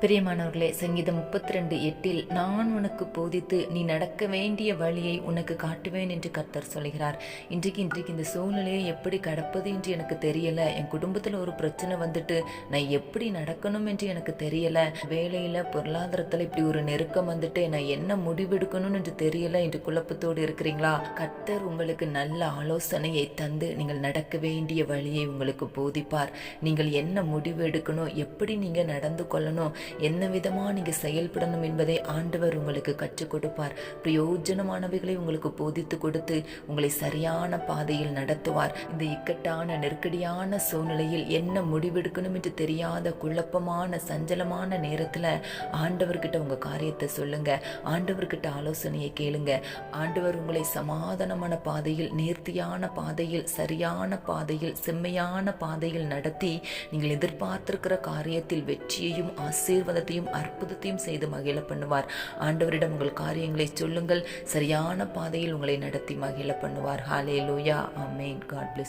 பிரியமானவர்களே, சங்கீதம் 32:8 நான் உனக்கு போதித்து நீ நடக்க வேண்டிய வழியை உனக்கு காட்டுவேன் என்று கர்த்தர் சொல்கிறார். இன்றைக்கு இந்த சூழ்நிலையை எப்படி கடப்பது என்று எனக்கு தெரியல. என் குடும்பத்தில் ஒரு பிரச்சனை வந்துட்டு நான் எப்படி நடக்கணும் என்று எனக்கு தெரியல. வேலையில பொருளாதாரத்தில் இப்படி ஒரு நெருக்கம் வந்துட்டு நான் என்ன முடிவெடுக்கணும் என்று தெரியல என்று குழப்பத்தோடு இருக்கிறீங்களா? கர்த்தர் உங்களுக்கு நல்ல ஆலோசனையை தந்து நீங்கள் நடக்க வேண்டிய வழியை உங்களுக்கு போதிப்பார். நீங்கள் என்ன முடிவு எடுக்கணும், எப்படி நீங்க நடந்து கொள்ளணும், என்ன விதமா நீங்க செயல்படணும் என்பதை ஆண்டவர் உங்களுக்கு கற்றுக் கொடுப்பார். பிரயோஜனமானவைகளை உங்களுக்கு போதித்து கொடுத்து உங்களை சரியான பாதையில் நடத்துவார். இந்த இக்கட்டான நெருக்கடியான சூழ்நிலையில் என்ன முடிவெடுக்கணும் என்று தெரியாத குழப்பமான சஞ்சலமான நேரத்துல ஆண்டவர்கிட்ட உங்க காரியத்தை சொல்லுங்க. ஆண்டவர்கிட்ட ஆலோசனையை கேளுங்க. ஆண்டவர் உங்களை சமாதானமான பாதையில், நேர்த்தியான பாதையில், சரியான பாதையில், செம்மையான பாதையில் நடத்தி நீங்கள் எதிர்பார்த்திருக்கிற காரியத்தில் வெற்றியையும் ஆசீர்வாதத்தையும் அற்புதத்தையும் செய்து மகிழ பண்ணுவார். ஆண்டவரிடம் உங்கள் காரியங்களை சொல்லுங்கள். சரியான பாதையில் உங்களை நடத்தி மகிழ பண்ணுவார். Hallelujah, amen. God plus.